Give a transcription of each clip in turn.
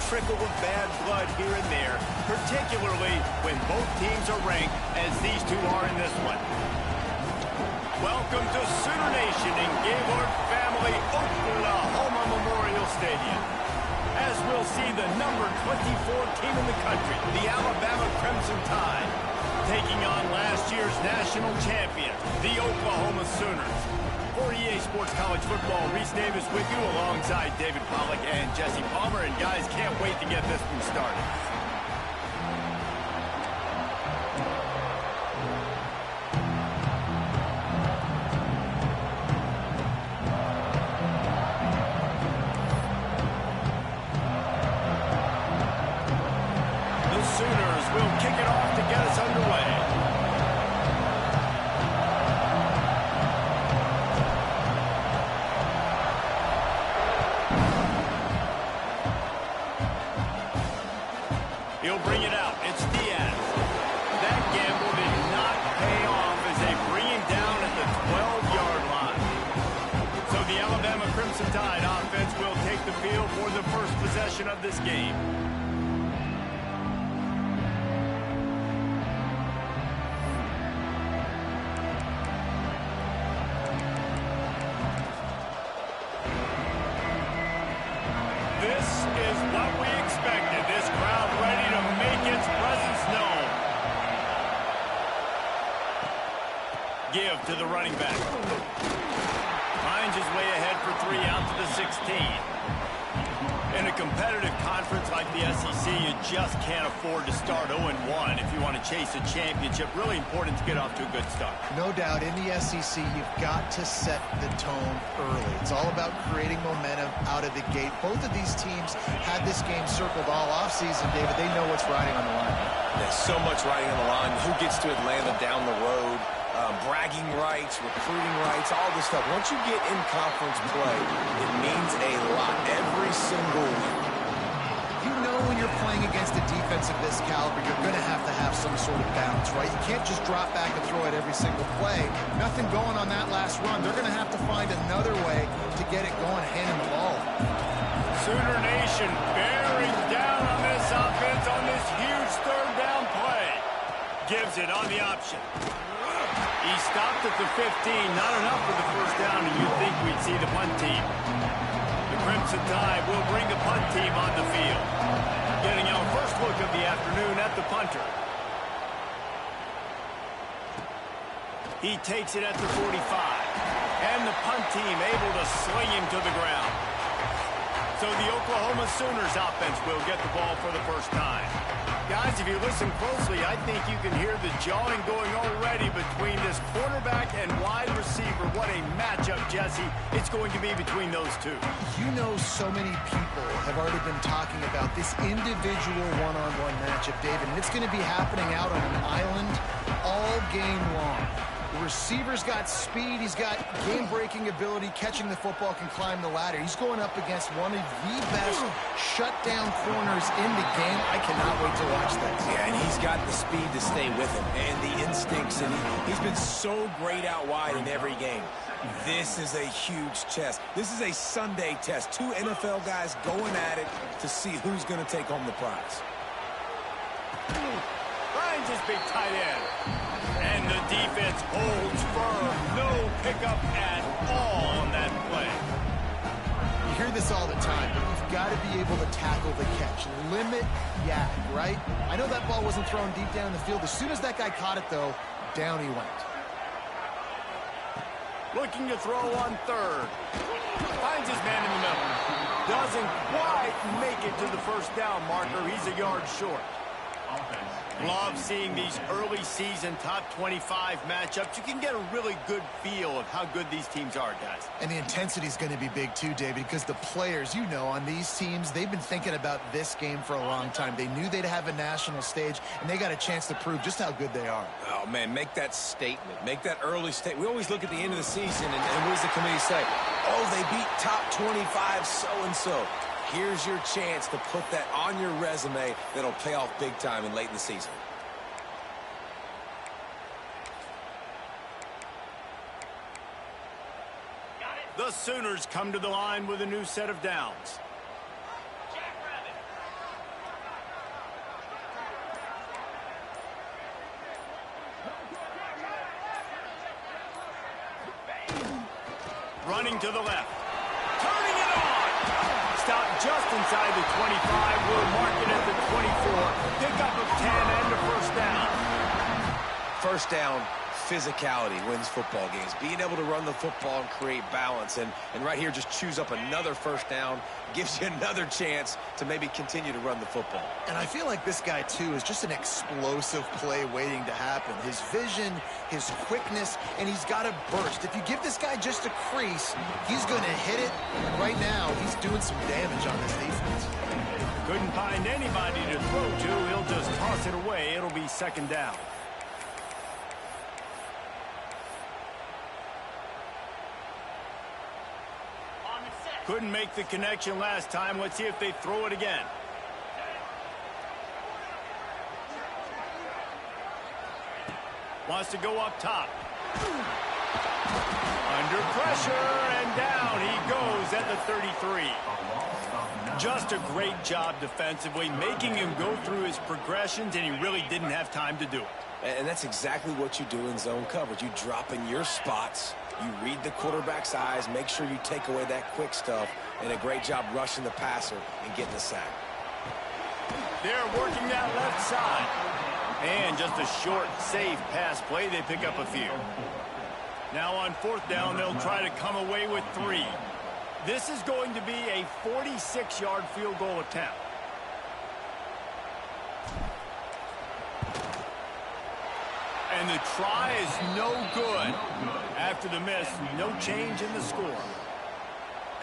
trickle of bad blood here and there, particularly when both teams are ranked as these two are in this one. Welcome to Sooner Nation in Gaylord Family Oklahoma Memorial Stadium. As we'll see the number 24 team in the country, the Alabama Crimson Tide, taking on last year's national champion, the Oklahoma Sooners. For EA Sports College Football, Reese Davis with you alongside David Pollack and Jesse Palmer. And guys, can't wait to get this one started. Sooners will kick it off to get us underway. He'll bring it out. It's Diaz. That gamble did not pay off as they bring him down at the 12-yard line. So the Alabama Crimson Tide offense will take the field for the first possession of this game. This is what we expected. This crowd ready to make its presence known. Give to the running back. Finds his way ahead for 3 out to the 16. In a competitive conference like the SEC, you just can't afford to start 0-1 if you want to chase a championship. Really important to get off to a good start. No doubt, in the SEC, you've got to set the tone early. It's all about creating momentum out of the gate. Both of these teams had this game circled all offseason, David. They know what's riding on the line. There's so much riding on the line. Who gets to Atlanta down the road? Bragging rights, recruiting rights, all this stuff. Once you get in conference play, it means a lot every single week. You know when you're playing against a defense of this caliber, you're going to have some sort of balance, right? You can't just drop back and throw it every single play. Nothing going on that last run. They're going to have to find another way to get it going, handing the ball. Sooner Nation bearing down on this offense on this huge third down play. Gives it on the option. He stopped at the 15, not enough for the first down, and you'd think we'd see the punt team. The Crimson Tide will bring the punt team on the field. Getting our first look of the afternoon at the punter. He takes it at the 45, and the punt team able to sling him to the ground. So the Oklahoma Sooners offense will get the ball for the first time. Guys, if you listen closely, I think you can hear the jawing going already between this quarterback and wide receiver. What a matchup, Jesse, it's going to be between those two. You know, so many people have already been talking about this individual one-on-one matchup, David, and it's going to be happening out on an island all game long. The receiver's got speed, he's got game-breaking ability, catching the football, can climb the ladder. He's going up against one of the best shutdown corners in the game. I cannot wait to watch this. Yeah, and he's got the speed to stay with him and the instincts, and he's been so great out wide in every game. This is a huge test. This is a Sunday test. Two NFL guys going at it to see who's going to take home the prize. Finds his big tight end. And the defense holds firm. No pickup at all on that play. You hear this all the time, but you've got to be able to tackle the catch. Limit yak, right? I know that ball wasn't thrown deep down the field. As soon as that guy caught it, though, down he went. Looking to throw on third. Finds his man in the middle. Doesn't quite make it to the first down marker. He's a yard short. Love seeing these early season top 25 matchups. You can get a really good feel of how good these teams are, guys. And the intensity is going to be big too, David, because the players, you know, on these teams, they've been thinking about this game for a long time. They knew they'd have a national stage, and they got a chance to prove just how good they are. Oh, man, make that statement. Make that early statement. We always look at the end of the season, and what does the committee say? Oh, they beat top 25 so-and-so. Here's your chance to put that on your resume that'll pay off big time and late in the season. The Sooners come to the line with a new set of downs. running to the left. Turning it on. Stop just inside the 25. We'll mark it at the 24. Pick up of 10 and a first down. First down, physicality wins football games. Being able to run the football and create balance. And right here, just choose up another first down. Gives you another chance to maybe continue to run the football. And I feel like this guy, too, is just an explosive play waiting to happen. His vision, his quickness, and he's got a burst. If you give this guy just a crease, he's going to hit it. And right now, he's doing some damage on this defense. Couldn't find anybody to throw to. He'll just toss it away. It'll be second down. Couldn't make the connection last time. Let's see if they throw it again. Wants to go up top. Under pressure, and down he goes at the 33. Just a great job defensively, making him go through his progressions, and he really didn't have time to do it. And that's exactly what you do in zone coverage. You drop in your spots. You read the quarterback's eyes, make sure you take away that quick stuff, and a great job rushing the passer and getting the sack. They're working that left side. And just a short, safe pass play. They pick up a few. Now on fourth down, they'll try to come away with 3. This is going to be a 46-yard field goal attempt. And the try is no good. After the miss, no change in the score.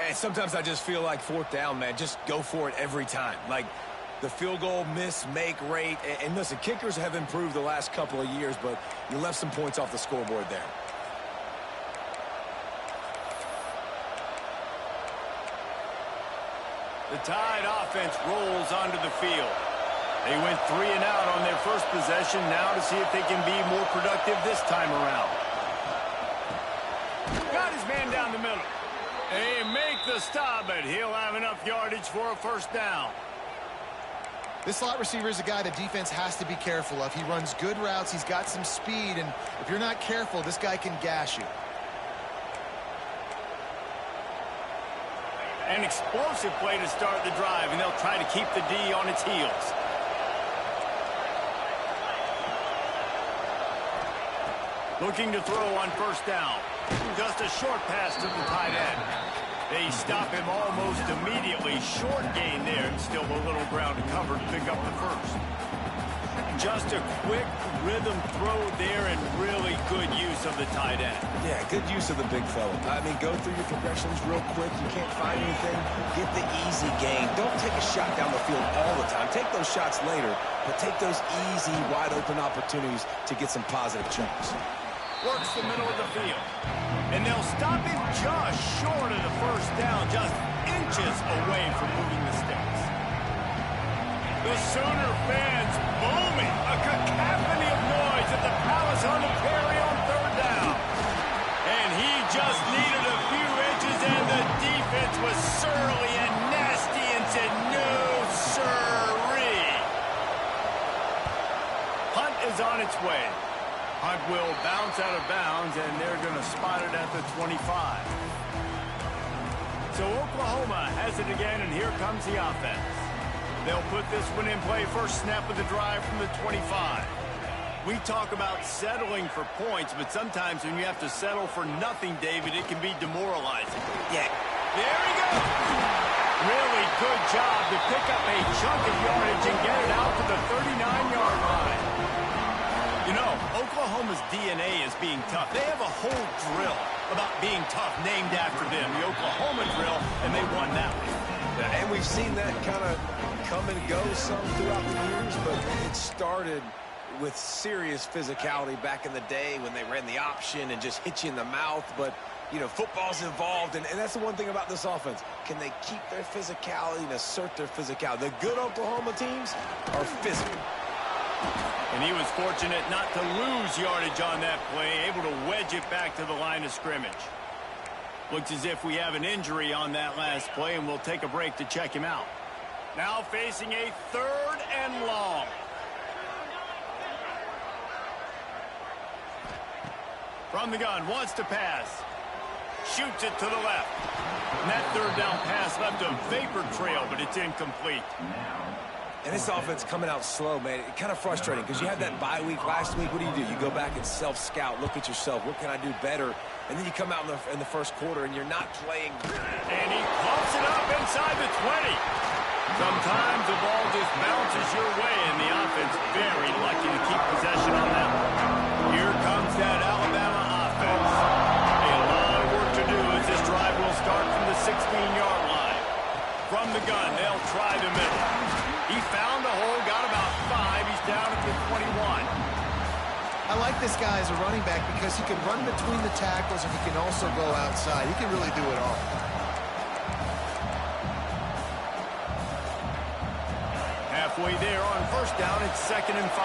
And sometimes I just feel like fourth down, man, just go for it every time. Like the field goal miss, make rate. And listen, kickers have improved the last couple of years, but you left some points off the scoreboard there. The Tide offense rolls onto the field. They went 3 and out on their first possession. Now to see if they can be more productive this time around. Got his man down the middle. They make the stop, but he'll have enough yardage for a first down. This slot receiver is a guy the defense has to be careful of. He runs good routes. He's got some speed, and if you're not careful, this guy can gash you. An explosive play to start the drive, and they'll try to keep the D on its heels. Looking to throw on first down. Just a short pass to the tight end. They stop him almost immediately. Short gain there, and still a little ground to cover to pick up the first. Just a quick rhythm throw there, and really good use of the tight end. Yeah, good use of the big fella. I mean, go through your progressions real quick. You can't find anything. Get the easy gain. Don't take a shot down the field all the time. Take those shots later, but take those easy, wide-open opportunities to get some positive chunks. Works the middle of the field. And they'll stop him just short of the first down, just inches away from moving the sticks. The Sooner fans booming, a cacophony of noise at the Palace on the Prairie on third down. And he just needed a few inches, and the defense was surly and nasty and said, no, sirree. Hunt is on its way. Hunt will bounce out of bounds, and they're going to spot it at the 25. So Oklahoma has it again, and here comes the offense. They'll put this one in play. First snap of the drive from the 25. We talk about settling for points, but sometimes when you have to settle for nothing, David, it can be demoralizing. Yeah. There he goes. Really good job to pick up a chunk of yardage and get it out to the 39-yard line. You know, Oklahoma's DNA is being tough. They have a whole drill about being tough named after them, the Oklahoma drill, and they won that one. And we've seen that kind of come and go some throughout the years, but it started with serious physicality back in the day when they ran the option and just hit you in the mouth. But, you know, football's evolved, and that's the one thing about this offense. Can they keep their physicality and assert their physicality? The good Oklahoma teams are physical. And he was fortunate not to lose yardage on that play, able to wedge it back to the line of scrimmage. Looks as if we have an injury on that last play, and we'll take a break to check him out. Now facing a 3rd and long. From the gun, wants to pass. shoots it to the left. And that third down pass left a vapor trail, but it's incomplete. And this offense coming out slow, man. It's kind of frustrating because you had that bye week last week. What do? You go back and self-scout, look at yourself. What can I do better? And then you come out in the first quarter and you're not playing. And he pumps it up inside the 20. Sometimes the ball just bounces your way, and the offense very lucky to keep possession on that one. Here comes that Alabama offense. A lot of work to do as this drive will start from the 16-yard line. From the gun, they'll try the middle. He found the hole, got about 5. He's down at the 21. I like this guy as a running back because he can run between the tackles and he can also go outside. He can really do it all. Halfway there on first down, it's 2nd and 5.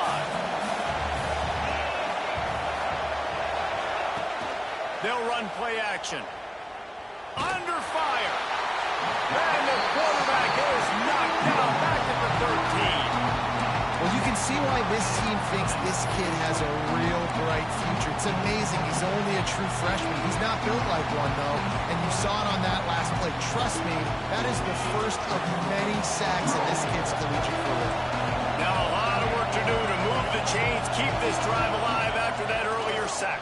They'll run play action. Under fire. And the quarterback is knocked down back at the 13. Well, you can see why this team thinks this kid has a real bright future. It's amazing. He's only a true freshman. He's not built like one, though, and you saw it on that last play. Trust me, that is the first of many sacks in this kid's collegiate career. Now a lot of work to do to move the chains, keep this drive alive after that earlier sack.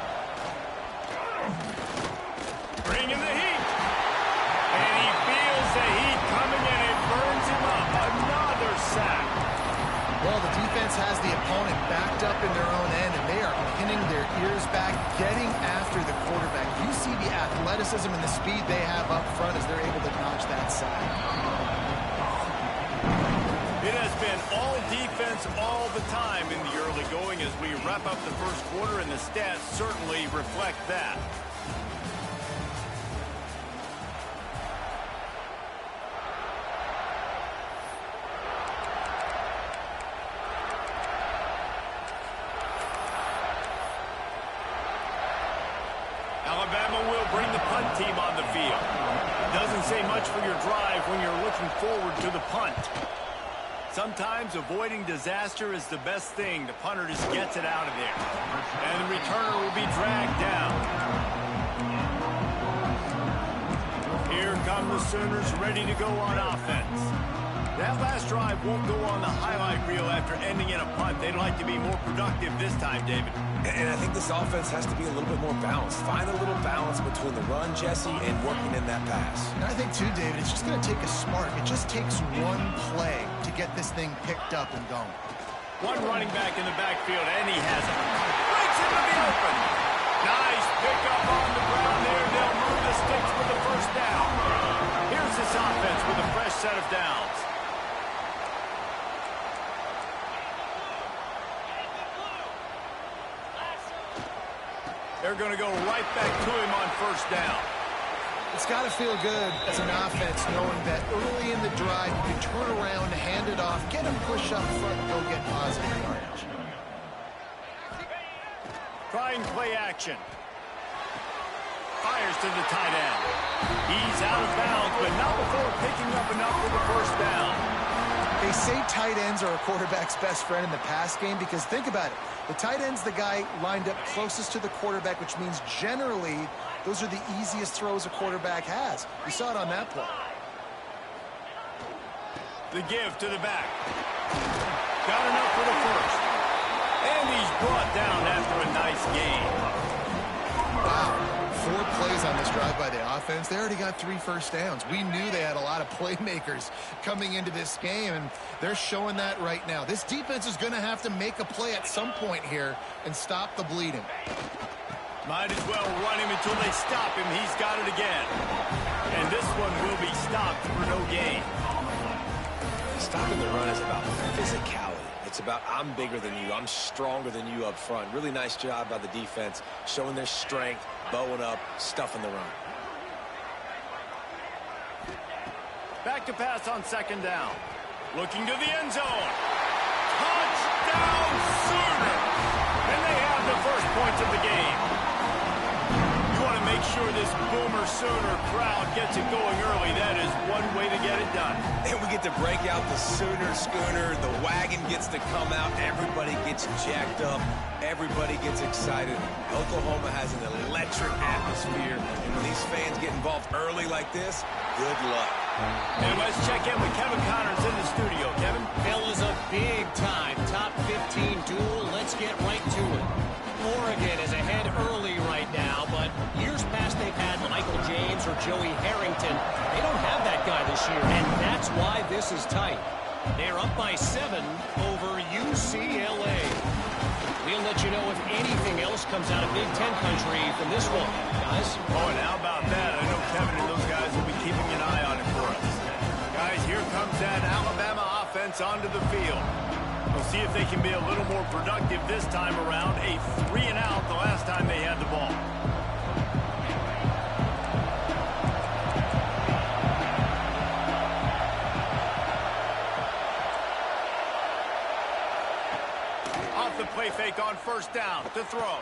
Bringing the heat. And he feels the heat coming and it burns him up. Another sack. Well, the defense has the opponent backed up in their own end, and they are pinning their ears back, getting after the quarterback. You see the athleticism and the speed they have up front as they're able to notch that sack. It has been all defense all the time in the early going as we wrap up the first quarter, and the stats certainly reflect that. Alabama will bring the punt team on the field. Doesn't say much for your drive when you're looking forward to the punt. Sometimes avoiding disaster is the best thing. The punter just gets it out of there. And the returner will be dragged down. Here come the Sooners ready to go on offense. That last drive won't go on the highlight reel after ending in a punt. They'd like to be more productive this time, David. And I think this offense has to be a little bit more balanced. Find a little balance between the run, Jesse, and working in that pass. And I think, too, David, it's just going to take a spark. It just takes one play to get this thing picked up and going. One running back in the backfield, and he has it. Breaks into the open. Nice pickup on the ground there. They'll move the sticks for the first down. Here's this offense with a fresh set of downs. They're going to go right back to him on first down. It's got to feel good as an offense knowing that early in the drive you can turn around, hand it off, get a push up front, and go get positive yardage. Trying play action. Fires to the tight end. He's out of bounds, but not before picking up enough for the first down. They say tight ends are a quarterback's best friend in the pass game because think about it. The tight end's the guy lined up closest to the quarterback, which means generally those are the easiest throws a quarterback has. You saw it on that play. The give to the back. Got enough for the first. And he's brought down after a nice gain. Wow. 4 plays on this drive by the offense. They already got 3 first downs. We knew they had a lot of playmakers coming into this game, and they're showing that right now. This defense is going to have to make a play at some point here and stop the bleeding. Might as well run him until they stop him. He's got it again. And this one will be stopped for no gain. Stopping the run is about physicality. It's about I'm bigger than you. I'm stronger than you up front. Really nice job by the defense, showing their strength, bowing up, stuffing the run. Back to pass on second down. Looking to the end zone. Touchdown Sooners! And they have the first points of the game. You want to make sure this Boomer Sooner crowd gets it going early. That is one way to get it done. And we get to break out the Sooner Schooner. The wagon gets to come out. Everybody gets jacked up. Everybody gets excited. Oklahoma has an electric atmosphere. And when these fans get involved early like this, good luck. And let's check in with Kevin Connors in the studio. Kevin? Phil is a big-time top 15 duel. Let's get right to it. Oregon is ahead early right now, but years past they've had Michael James or Joey Harrington. They don't have that guy this year, and that's why this is tight. They're up by 7 over UCLA. We'll let you know if anything else comes out of Big Ten country from this one, guys. Oh, and how about that? I know Kevin and those guys will be keeping an eye on it for us. Guys, here comes that Alabama offense onto the field. We'll see if they can be a little more productive this time around. A 3-and-out the last time they had the ball. Off the play fake on first down to throw.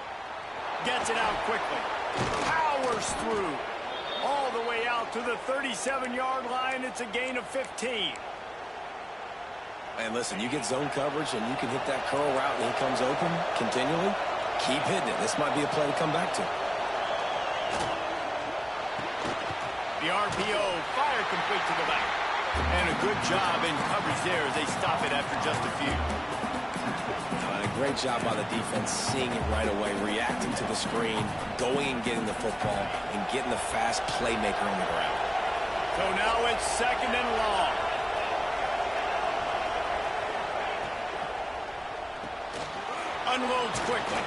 Gets it out quickly. Powers through. All the way out to the 37-yard line. It's a gain of 15. And listen, you get zone coverage and you can hit that curl route and he comes open continually. Keep hitting it. This might be a play to come back to. The RPO, fire complete to the back. And a good job in coverage there as they stop it after just a few. A great job by the defense, seeing it right away, reacting to the screen, going and getting the football, and getting the fast playmaker on the ground. So now it's 2nd and long. Unloads quickly.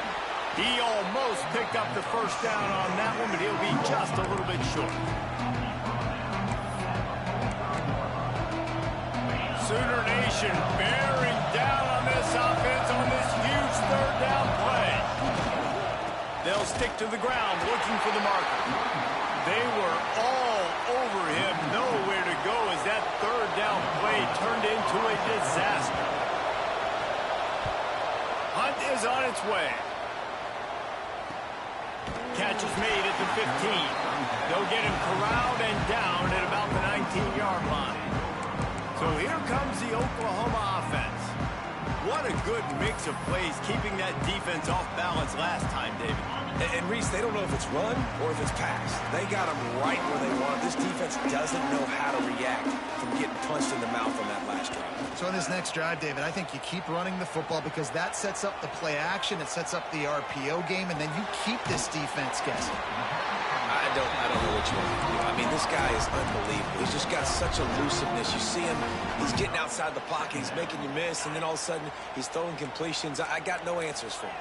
He almost picked up the first down on that one, but he'll be just a little bit short. Sooner Nation bearing down on this offense on this huge 3rd down play. They'll stick to the ground looking for the marker. They were all over him, nowhere to go as that 3rd down play turned into a disaster. Hunt is on its way. Catch is made at the 15. They'll get him corralled and down at about the 19-yard line. So here comes the Oklahoma offense. What a good mix of plays, keeping that defense off balance last time, David. And Reese, they don't know if it's run or if it's pass. They got them right where they want. This defense doesn't know how to react from getting punched in the mouth on that last drive. So in this next drive, David, I think you keep running the football because that sets up the play action, it sets up the RPO game, and then you keep this defense guessing. I don't know what you want to do. I mean, this guy is unbelievable. He's just got such elusiveness. You see him, he's getting outside the pocket, he's making you miss, and then all of a sudden, he's throwing completions. I got no answers for him.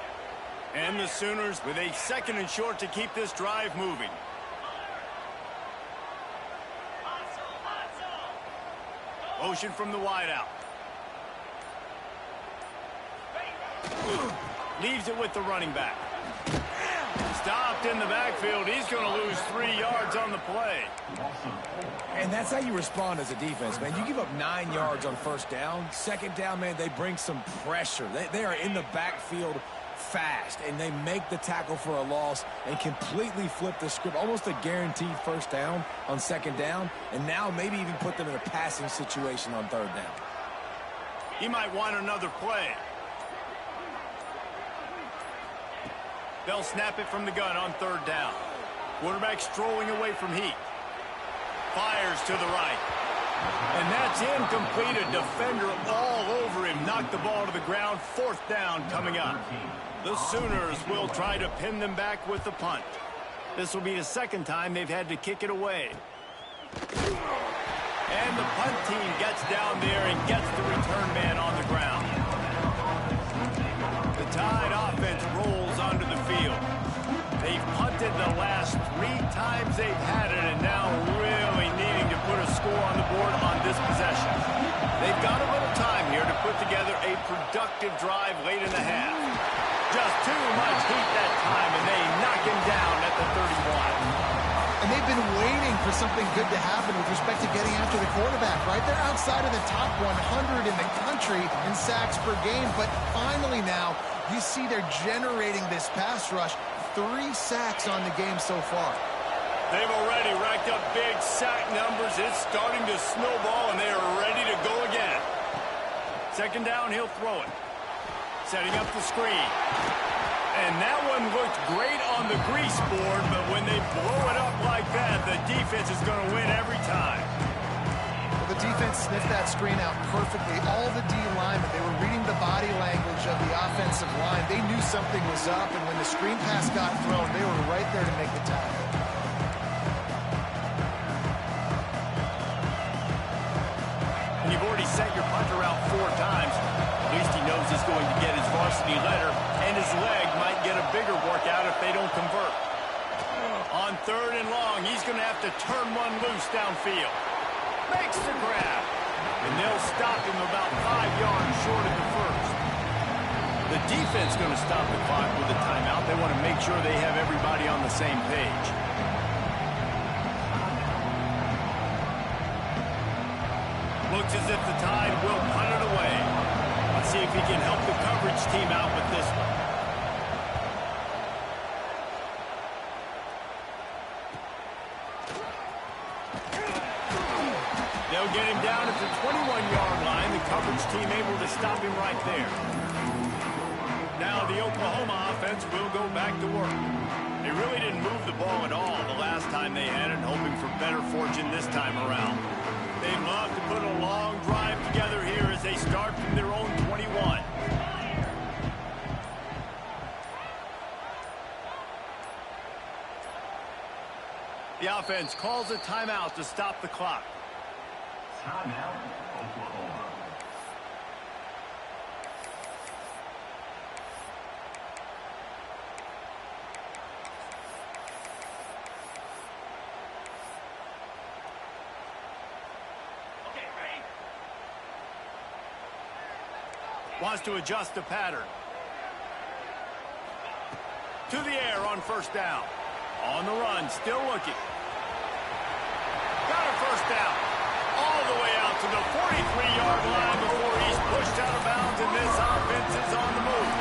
And the Sooners with a 2nd and short to keep this drive moving. Motion from the wideout. Leaves it with the running back. Stopped in the backfield. He's going to lose 3 yards on the play. And that's how you respond as a defense, man. You give up 9 yards on first down. 2nd down, man, they bring some pressure. They are in the backfield fast, and they make the tackle for a loss and completely flip the script. Almost a guaranteed first down on 2nd down, and now maybe even put them in a passing situation on 3rd down. He might want another play. They'll snap it from the gun on 3rd down. Quarterback strolling away from heat. Fires to the right. And that's incomplete. A defender all over him. Knocked the ball to the ground. 4th down coming up. The Sooners will try to pin them back with the punt. This will be the 2nd time they've had to kick it away. And the punt team gets down there and gets the return man on the ground. The Tide offense rolls onto the field. They've punted the last 3 times they've had it, and now really needing to put a score on the board on this possession. They've got a little time here to put together a productive drive late in the half. Just too much heat that time, and they knock him down at the 31. And they've been waiting for something good to happen with respect to getting after the quarterback, right? They're outside of the top 100 in the country in sacks per game, but finally now you see they're generating this pass rush. 3 sacks on the game so far. They've already racked up big sack numbers. It's starting to snowball, and they are ready to go again. Second down, he'll throw it. Setting up the screen. And that one looked great on the grease board, but when they blow it up like that, the defense is going to win every time. Well, the defense sniffed that screen out perfectly. All the D linemen, they were reading the body language of the offensive line. They knew something was up, and when the screen pass got thrown, they were right there to make the tackle. And you've already sent your punter out 4 times. At least he knows he's going to get his varsity letter, and his leg might get a bigger workout if they don't convert. On 3rd and long, he's going to have to turn one loose downfield. Makes the grab. And they'll stop him about 5 yards short of the first. The defense going to stop the clock with a timeout. They want to make sure they have everybody on the same page. Looks as if the Tide will punt it away. Let's see if he can help the coverage team out with this one. They'll get him down at the 21-yard line. The coverage team able to stop him right there. Now the Oklahoma offense will go back to work. They really didn't move the ball at all the last time they had it, hoping for better fortune this time around. They'd love to put a long drive together here as they start from their own 21. The offense calls a timeout to stop the clock. Timeout, Oklahoma. Wants to adjust the pattern. To the air on 1st down. On the run, still looking. Got a 1st down. All the way out to the 43-yard line before he's pushed out of bounds, and this offense is on the move.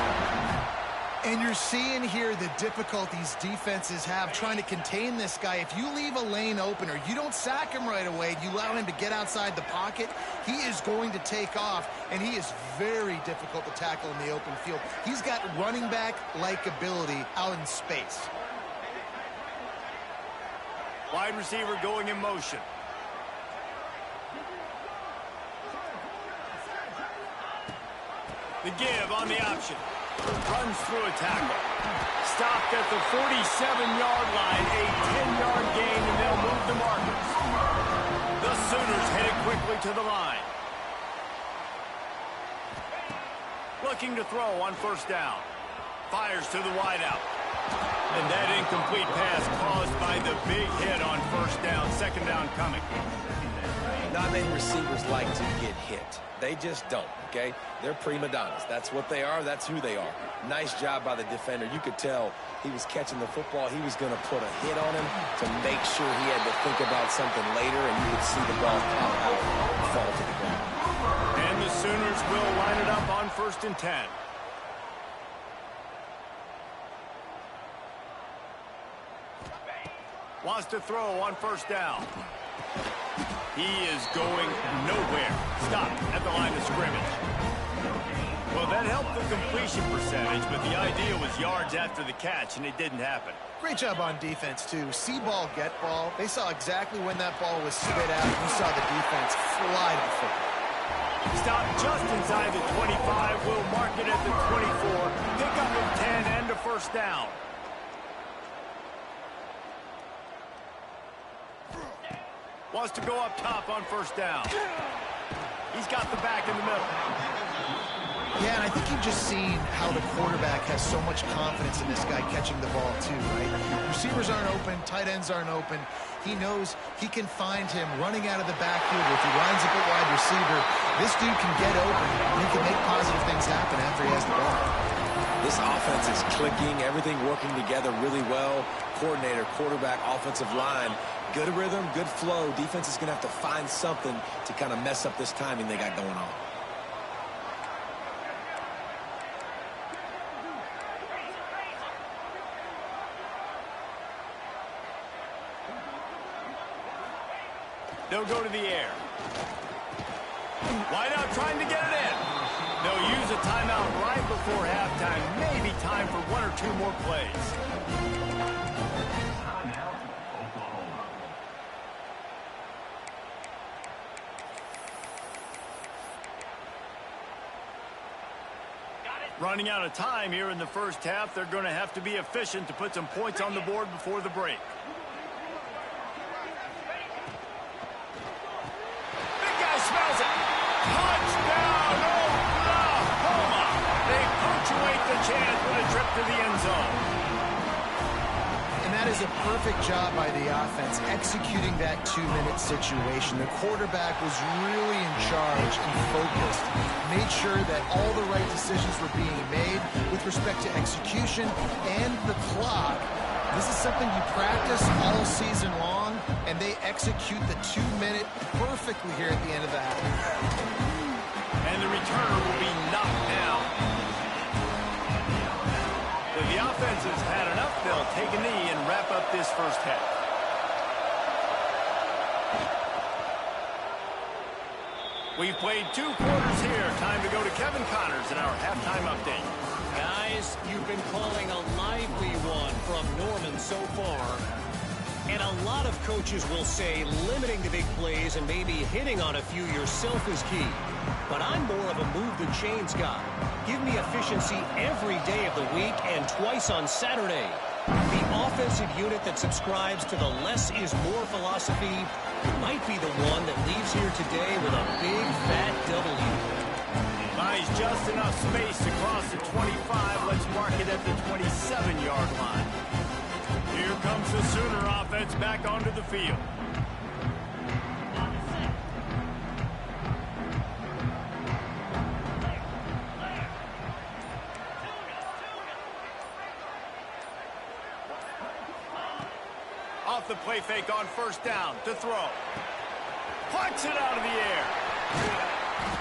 And you're seeing here the difficulties defenses have trying to contain this guy. If you leave a lane open or you don't sack him right away, you allow him to get outside the pocket, he is going to take off, and he is very difficult to tackle in the open field. He's got running back-like ability out in space. Wide receiver going in motion. The give on the option. Runs through a tackle. Stopped at the 47-yard line. A 10-yard gain, and they'll move the markers. The Sooners headed quickly to the line. Looking to throw on 1st down. Fires to the wideout. And that incomplete pass caused by the big hit on 1st down. 2nd down coming. Not many receivers like to get hit. They just don't, okay? They're prima donnas. That's what they are. That's who they are. Nice job by the defender. You could tell he was catching the football. He was going to put a hit on him to make sure he had to think about something later, and you could see the ball pop out and fall to the ground. And the Sooners will line it up on 1st and 10. Wants to throw on 1st down. He is going nowhere. Stop at the line of scrimmage. Well, that helped the completion percentage, but the idea was yards after the catch, and it didn't happen. Great job on defense, too. See ball, get ball. They saw exactly when that ball was spit out. You saw the defense fly to the football. Stop just inside the 25. We'll mark it at the 24. Pick up at 10 and a 1st down. Wants to go up top on 1st down. He's got the back in the middle. Yeah, and I think you've just seen how the quarterback has so much confidence in this guy catching the ball, too, right? Receivers aren't open. Tight ends aren't open. He knows he can find him running out of the backfield. If he lines up at wide receiver, this dude can get open, and he can make positive things happen after he has the ball. This offense is clicking, everything working together really well. Coordinator, quarterback, offensive line, good rhythm, good flow. Defense is going to have to find something to kind of mess up this timing they got going on. They'll go to the air. Wide out trying to get it in. They'll use a timeout right before halftime. Maybe time for one or two more plays. Timeout, Oklahoma. Running out of time here in the first half. They're going to have to be efficient to put some points on the board before the break. Big guy smells it. Touchdown, Oklahoma! They punctuate the chance with a trip to the end zone. And that is a perfect job by the offense, executing that 2-minute situation. The quarterback was really in charge and focused, made sure that all the right decisions were being made with respect to execution and the clock. This is something you practice all season long, and they execute the 2-minute perfectly here at the end of the half. And the returner will be knocked down. If the offense has had enough, they'll take a knee and wrap up this first half. We've played 2 quarters here. Time to go to Kevin Connors in our halftime update. Guys, you've been calling a lively one from Norman so far. And a lot of coaches will say limiting the big plays and maybe hitting on a few yourself is key. But I'm more of a move the chains guy. Give me efficiency every day of the week and twice on Saturday. The offensive unit that subscribes to the less is more philosophy might be the one that leaves here today with a big fat W. Buys just enough space across the 25. Let's mark it at the 27-yard line. Here comes the Sooner offense back onto the field. Off the play fake on first down to throw. Plucks it out of the air.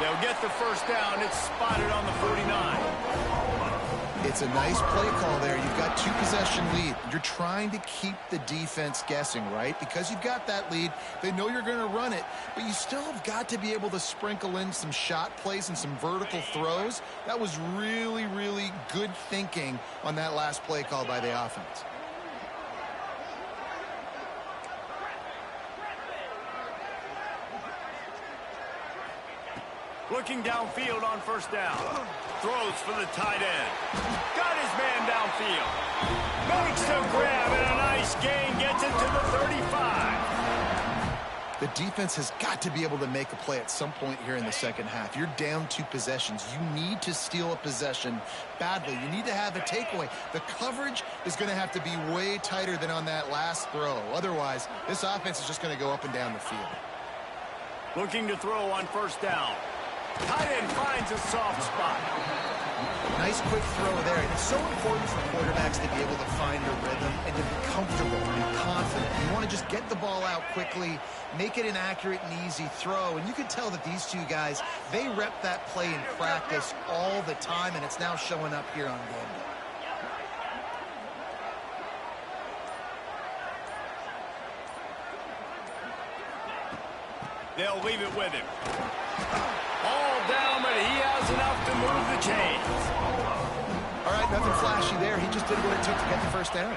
They'll get the first down. It's spotted on the 49. It's a nice play call there. You've got 2-possession lead. You're trying to keep the defense guessing, right? Because you've got that lead, they know you're going to run it, but you still have got to be able to sprinkle in some shot plays and some vertical throws. That was really, really good thinking on that last play call by the offense. Looking downfield on first down. Throws for the tight end. Got his man downfield. Makes the grab and a nice gain. Gets it to the 35. The defense has got to be able to make a play at some point here in the second half. You're down 2 possessions. You need to steal a possession badly. You need to have a takeaway. The coverage is going to have to be way tighter than on that last throw. Otherwise, this offense is just going to go up and down the field. Looking to throw on first down. Tight end finds a soft spot. Nice quick throw there. And it's so important for quarterbacks to be able to find a rhythm and to be comfortable and confident. You want to just get the ball out quickly, make it an accurate and easy throw. And you can tell that these 2 guys, they rep that play in practice all the time, and it's now showing up here on game day. They'll leave it with him. All down, but he has enough to move the chains. All right, nothing flashy there. He just did what it took to get the first down.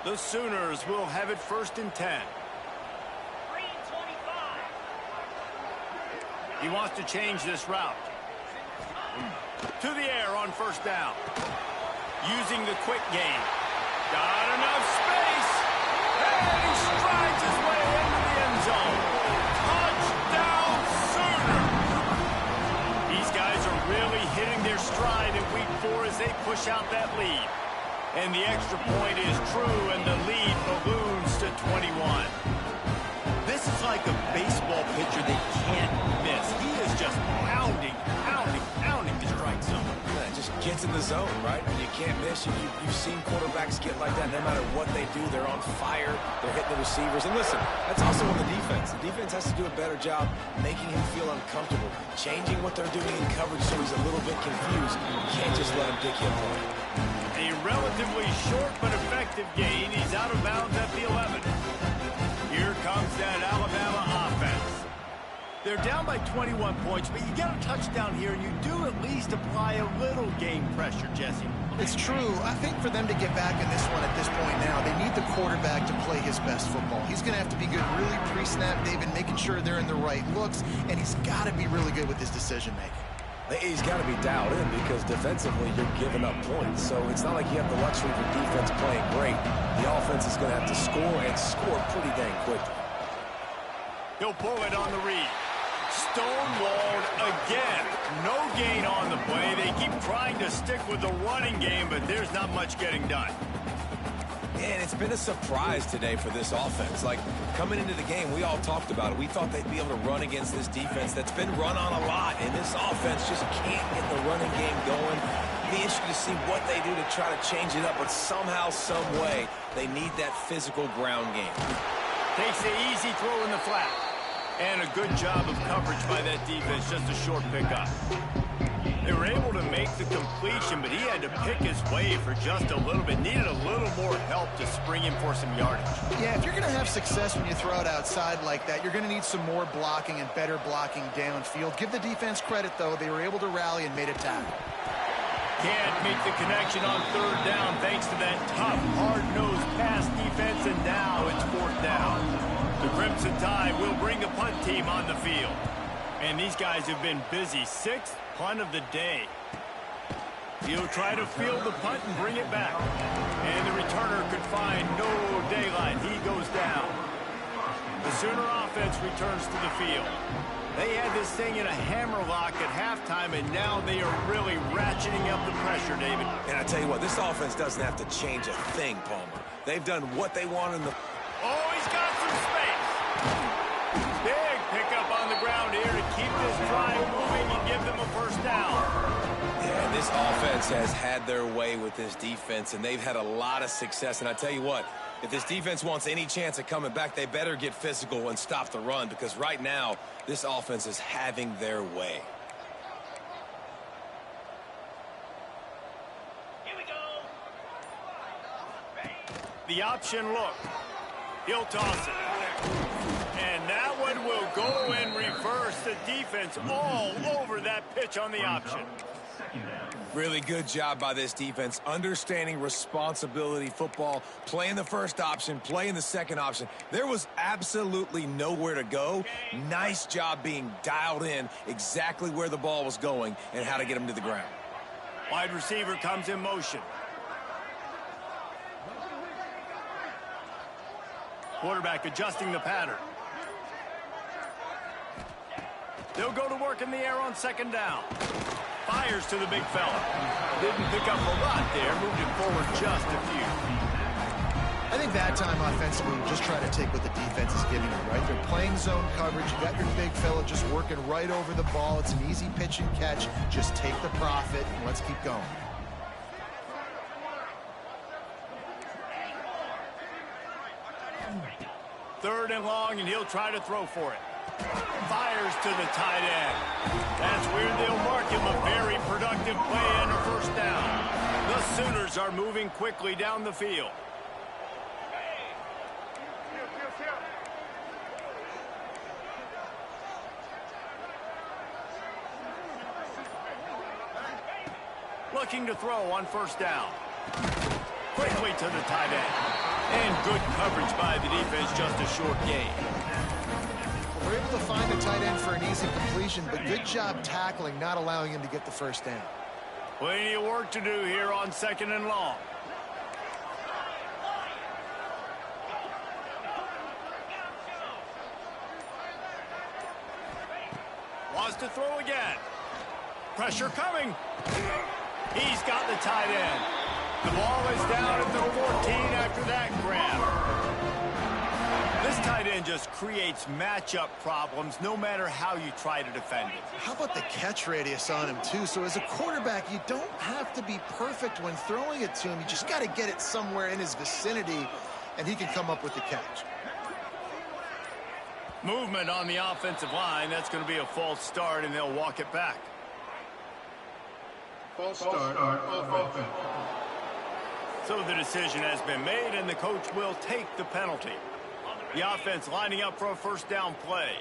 The Sooners will have it 1st and 10. He wants to change this route. To the air on first down. Using the quick game. Got enough space. And he strides his way into the end zone. Touchdown, Sooners! These guys are really hitting their stride in week 4 as they push out that lead. And the extra point is true, and the lead balloons to 21. This is like a baseball pitcher they can't miss. He is just pounding the strike zone. Yeah, it just gets in the zone, right? You can't miss. You've seen quarterbacks get like that. No matter what they do, they're on fire. They're hitting the receivers. And listen, that's also on the defense. The defense has to do a better job making him feel uncomfortable, changing what they're doing in coverage so he's a little bit confused. You can't just let him dick you up. A relatively short but effective gain. He's out of bounds at the 11. Here comes that Alabama offense. They're down by 21 points, but you get a touchdown here, and you do at least apply a little game pressure, Jesse. It's true. I think for them to get back in this one at this point now, they need the quarterback to play his best football. He's going to have to be good really pre-snap, David, making sure they're in the right looks, and he's got to be really good with his decision-making. He's got to be dialed in because defensively you're giving up points. So it's not like you have the luxury of your defense playing great. The offense is going to have to score and score pretty dang quickly. He'll pull it on the read. Stonewalled again. No gain on the play. They keep trying to stick with the running game, but there's not much getting done. And it's been a surprise today for this offense. Like, coming into the game, we all talked about it. We thought they'd be able to run against this defense that's been run on a lot, and this offense just can't get the running game going. It'll be interesting to see what they do to try to change it up, but somehow, some way, they need that physical ground game. Takes the easy throw in the flat. And a good job of coverage by that defense, just a short pickup. They were able to make the completion, but he had to pick his way for just a little bit. Needed a little more help to spring him for some yardage. Yeah, if you're going to have success when you throw it outside like that, you're going to need some more blocking and better blocking downfield. Give the defense credit, though. They were able to rally and made a tackle. Can't make the connection on third down thanks to that tough, hard-nosed pass defense, and now it's fourth down. The Crimson Tide will bring the punt team on the field. And these guys have been busy. Sixth punt of the day. He'll try to field the punt and bring it back. And the returner could find no daylight. He goes down. The Sooner offense returns to the field. They had this thing in a hammerlock at halftime, and now they are really ratcheting up the pressure, David. And I tell you what, this offense doesn't have to change a thing, Palmer. They've done what they want in the... Oh, he's got some space. Big pickup on the ground here to keep this drive moving and give them a first down. Yeah, this offense has had their way with this defense, and they've had a lot of success. And I tell you what, if this defense wants any chance of coming back, they better get physical and stop the run, because right now, this offense is having their way. Here we go. The option look. He'll toss it. And that one will go in reverse. The defense all over that pitch on the option. Really good job by this defense, understanding responsibility football, playing the first option, playing the second option. There was absolutely nowhere to go. Nice job being dialed in exactly where the ball was going and how to get him to the ground. Wide receiver comes in motion. Quarterback adjusting the pattern. They'll go to work in the air on second down. Fires to the big fella. Didn't pick up a lot there. Moved it forward just a few. I think that time offensively, just try to take what the defense is giving you, right? They're playing zone coverage. You got your big fella just working right over the ball. It's an easy pitch and catch. Just take the profit and let's keep going. Third and long, and he'll try to throw for it. Fires to the tight end. That's where they'll mark him a very productive play and a first down. The Sooners are moving quickly down the field. Looking to throw on first down. Quickly to the tight end. And good coverage by the defense, just a short gain. We're able to find the tight end for an easy completion, but good job tackling, not allowing him to get the first down. Plenty of work to do here on second and long. Wants to throw again. Pressure coming. He's got the tight end. The ball is down at the 14 after that grab. This tight end just creates matchup problems no matter how you try to defend it. How about the catch radius on him, too? So as a quarterback, you don't have to be perfect when throwing it to him. You just got to get it somewhere in his vicinity, and he can come up with the catch. Movement on the offensive line. That's going to be a false start, and they'll walk it back. False start on offense. So the decision has been made, and the coach will take the penalty. The offense lining up for a first down play.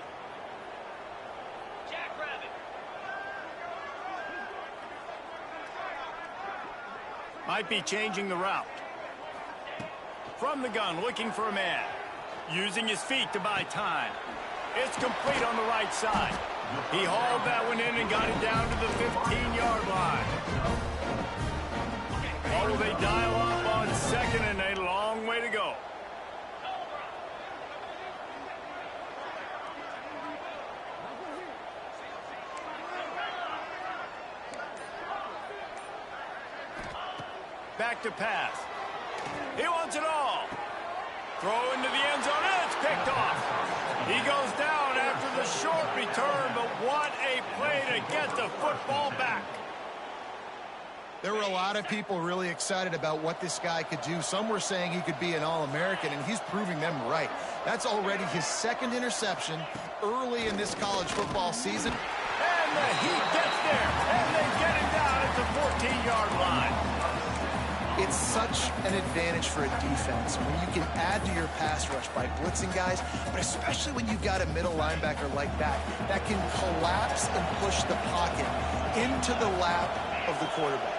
Might be changing the route. From the gun, looking for a man. Using his feet to buy time. It's complete on the right side. He hauled that one in and got it down to the 15-yard line. Oh, they dial up on second and a long way to go. Back to pass. He wants it all. Throw into the end zone, and it's picked off. He goes down after the short return, but what a play to get the football back. There were a lot of people really excited about what this guy could do. Some were saying he could be an All-American, and he's proving them right. That's already his second interception early in this college football season. And the heat gets there, and they get him down at the 14-yard line. It's such an advantage for a defense when you can add to your pass rush by blitzing guys, but especially when you've got a middle linebacker like that can collapse and push the pocket into the lap of the quarterback.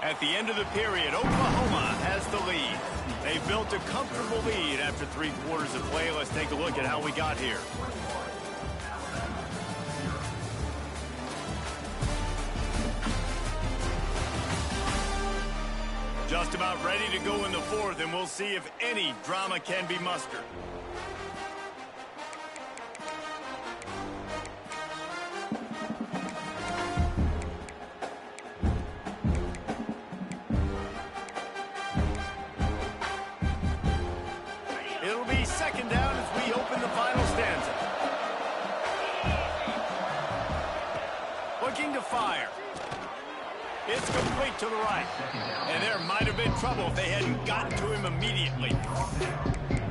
At the end of the period, Oklahoma has the lead. They built a comfortable lead after 3 quarters of play. Let's take a look at how we got here. Just about ready to go in the 4th, and we'll see if any drama can be mustered. It'll be second down as we open the final stanza. Looking to fire. It's complete to the right. And there might have been trouble if they hadn't gotten to him immediately.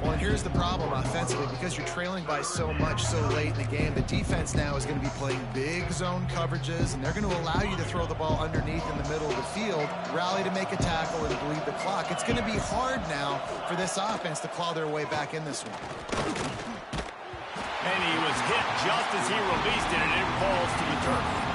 Well, and here's the problem offensively. Because you're trailing by so much so late in the game, the defense now is going to be playing big zone coverages, and they're going to allow you to throw the ball underneath in the middle of the field, rally to make a tackle, and bleed the clock. It's going to be hard now for this offense to claw their way back in this one. And he was hit just as he released it, and it falls to the turf.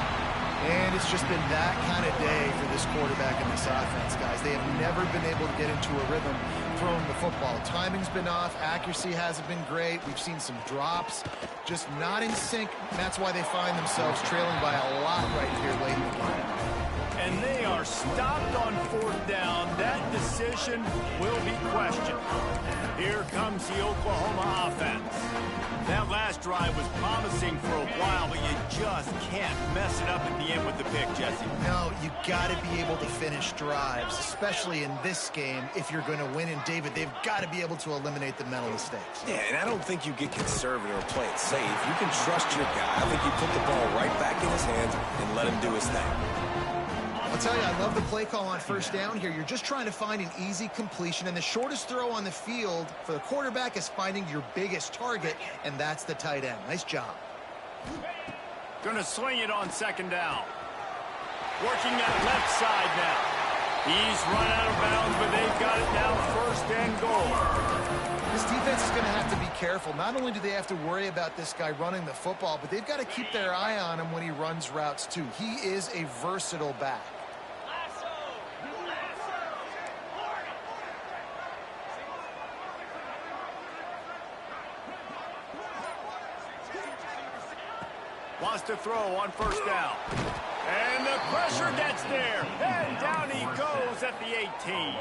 And it's just been that kind of day for this quarterback and this offense, guys. They have never been able to get into a rhythm throwing the football. Timing's been off. Accuracy hasn't been great. We've seen some drops, just not in sync. That's why they find themselves trailing by a lot right here late in the game. And they are stopped on 4th down. That decision will be questioned. Here comes the Oklahoma offense. That last drive was promising for a while, but you just can't mess it up at the end with the pick, Jesse. No, you got to be able to finish drives, especially in this game if you're going to win. And, David, they've got to be able to eliminate the mental mistakes. Yeah, and I don't think you get conservative or play it safe. You can trust your guy. I think you put the ball right back in his hands and let him do his thing. I'll tell you, I love the play call on 1st down here. You're just trying to find an easy completion, and the shortest throw on the field for the quarterback is finding your biggest target, and that's the tight end. Nice job. Gonna swing it on 2nd down. Working that left side now. He's run out of bounds, but they've got it now 1st and goal. This defense is going to have to be careful. Not only do they have to worry about this guy running the football, but they've got to keep their eye on him when he runs routes too. He is a versatile back. Wants to throw on 1st down. And the pressure gets there. And down he goes at the 18.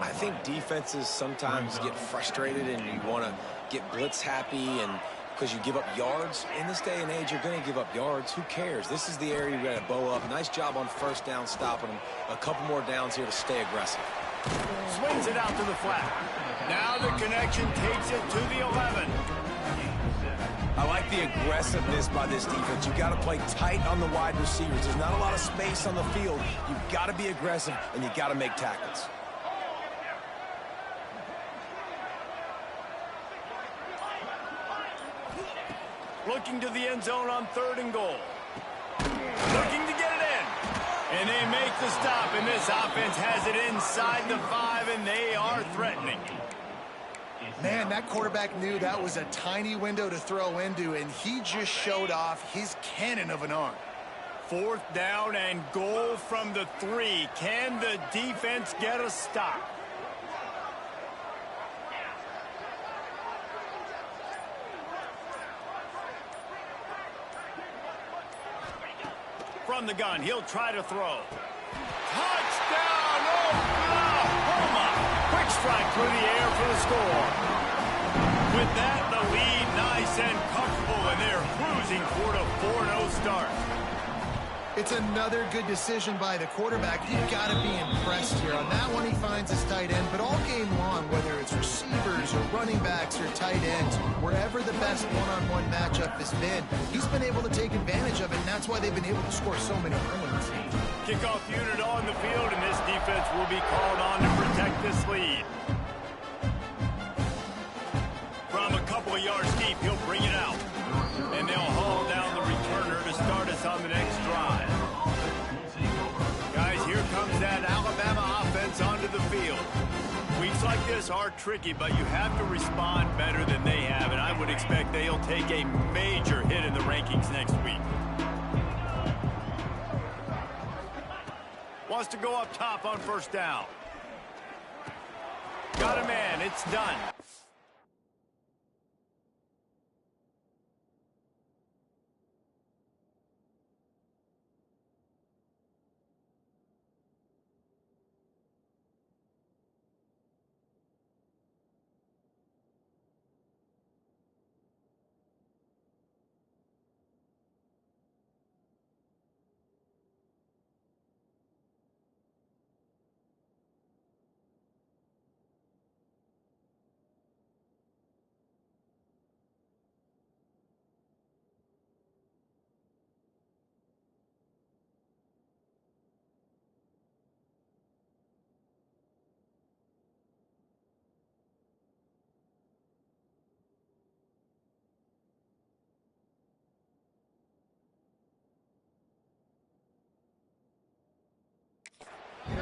I think defenses sometimes get frustrated and you want to get blitz happy and because you give up yards. In this day and age, you're going to give up yards. Who cares? This is the area you're going to bow up. Nice job on 1st down stopping them. A couple more downs here to stay aggressive. Swings it out to the flat. Now the connection takes it to the 11. I like the aggressiveness by this defense. You got to play tight on the wide receivers. There's not a lot of space on the field. You've got to be aggressive, and you got to make tackles. Looking to the end zone on 3rd and goal. Looking to get it in. And they make the stop, and this offense has it inside the 5, and they are threatening. Man, that quarterback knew that was a tiny window to throw into, and he just showed off his cannon of an arm. 4th down and goal from the 3. Can the defense get a stop? From the gun, he'll try to throw. Touchdown, Oklahoma! Quick strike through the air for the score. With that, the lead nice and comfortable, and they're cruising toward a 4-0 start. It's another good decision by the quarterback. You've got to be impressed here. On that one, he finds his tight end, but all game long, whether it's receivers or running backs or tight ends, wherever the best one-on-one matchup has been, he's been able to take advantage of it, and that's why they've been able to score so many points. Kickoff unit on the field, and this defense will be called on to protect this lead. From a couple of yards deep, he'll bring it out. And they'll haul down the returner to start us on the next drive. Guys, here comes that Alabama offense onto the field. Weeks like this are tricky, but you have to respond better than they have, and I would expect they'll take a major hit in the rankings next week. Wants to go up top on 1st down. Got a man, it's done.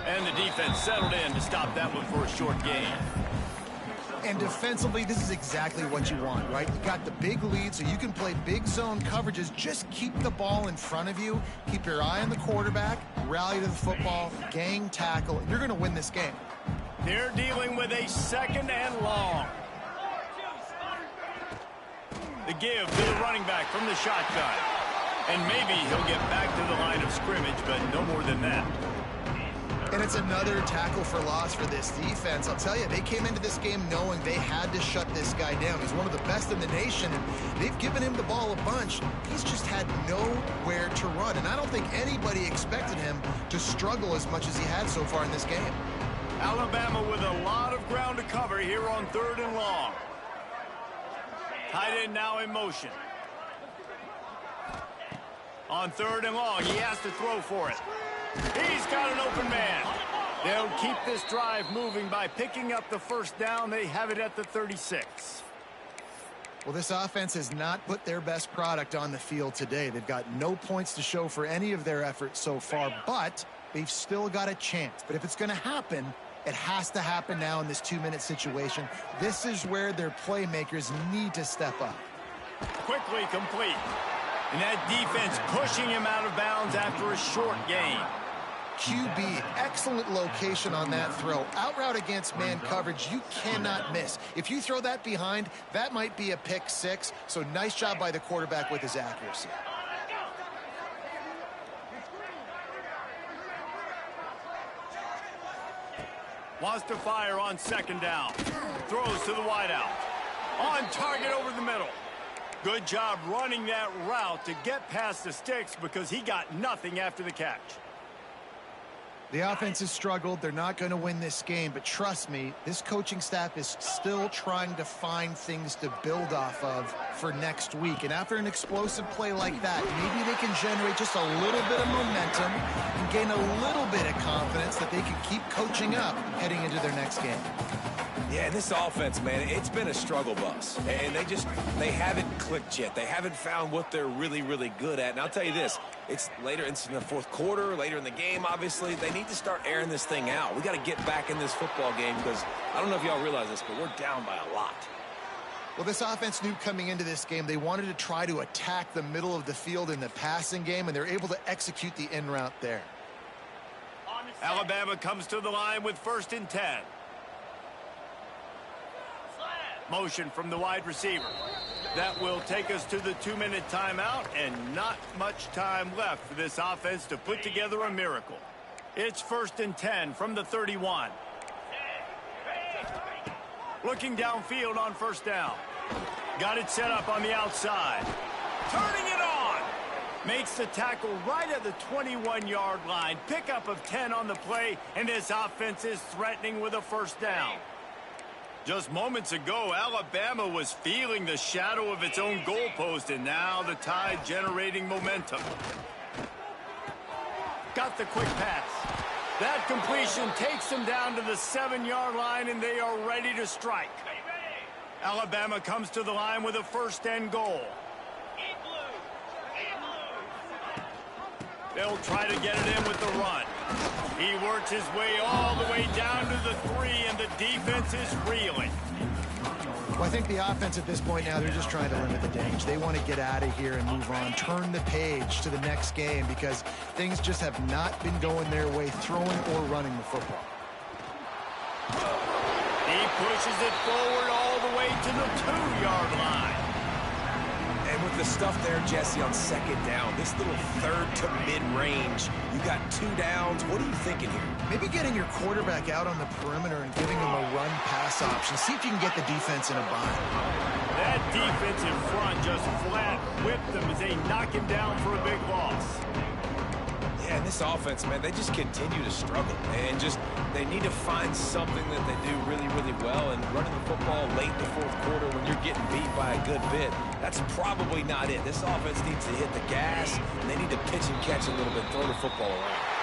And the defense settled in to stop that one for a short gain. And defensively, this is exactly what you want, right? You got the big lead, so you can play big zone coverages. Just keep the ball in front of you. Keep your eye on the quarterback. Rally to the football. Gang tackle. You're going to win this game. They're dealing with a 2nd and long. The give to the running back from the shotgun. And maybe he'll get back to the line of scrimmage, but no more than that. And it's another tackle for loss for this defense. I'll tell you, they came into this game knowing they had to shut this guy down. He's one of the best in the nation, and they've given him the ball a bunch. He's just had nowhere to run, and I don't think anybody expected him to struggle as much as he had so far in this game. Alabama with a lot of ground to cover here on 3rd and long. Tight end now in motion. On 3rd and long, he has to throw for it. He's got an open man. They'll keep this drive moving by picking up the 1st down. They have it at the 36. Well, this offense has not put their best product on the field today. They've got no points to show for any of their efforts so far, but they've still got a chance. But if it's going to happen, it has to happen now in this 2-minute situation. This is where their playmakers need to step up. Quickly complete. And that defense pushing him out of bounds after a short gain. QB, excellent location on that throw. Out route against man coverage, you cannot miss. If you throw that behind, that might be a pick 6. So nice job by the quarterback with his accuracy. Wants to fire on 2nd down. Throws to the wideout. On target over the middle. Good job running that route to get past the sticks because he got nothing after the catch. The offense has struggled. They're not going to win this game, but trust me, this coaching staff is still trying to find things to build off of for next week. And after an explosive play like that, maybe they can generate just a little bit of momentum and gain a little bit of confidence that they can keep coaching up heading into their next game. Yeah, this offense, man, it's been a struggle bus. And they haven't clicked yet. They haven't found what they're really, really good at. And I'll tell you this, it's later in the 4th quarter, later in the game, obviously. They need to start airing this thing out. We got to get back in this football game because I don't know if y'all realize this, but we're down by a lot. Well, this offense knew coming into this game they wanted to try to attack the middle of the field in the passing game, and they're able to execute the in route there. Alabama comes to the line with 1st and 10. Motion from the wide receiver. That will take us to the 2-minute timeout, and not much time left for this offense to put together a miracle. It's 1st and 10 from the 31. Looking downfield on 1st down. Got it set up on the outside. Turning it on. Makes the tackle right at the 21-yard line. Pickup of 10 on the play, and this offense is threatening with a 1st down. Just moments ago, Alabama was feeling the shadow of its own goalpost, and now the Tide generating momentum. Got the quick pass. That completion takes them down to the 7-yard line, and they are ready to strike. Alabama comes to the line with a 1st and goal. They'll try to get it in with the run. He works his way all the way down to the 3, and the defense is reeling. Well, I think the offense at this point now, they're just trying to limit the damage. They want to get out of here and move on, turn the page to the next game, because things just have not been going their way, throwing or running the football. He pushes it forward all the way to the 2-yard line. And with the stuff there, Jesse, on 2nd down, this little 3rd to mid-range, you got 2 downs. What are you thinking here? Maybe getting your quarterback out on the perimeter and giving him a run-pass option. See if you can get the defense in a bind. That defense in front just flat whipped them as they knock him down for a big loss. Yeah, and this offense, man, they just continue to struggle. And they need to find something that they do really, really well. And running the football late in the 4th quarter when you're getting beat by a good bit, that's probably not it. This offense needs to hit the gas, and they need to pitch and catch a little bit, throw the football around.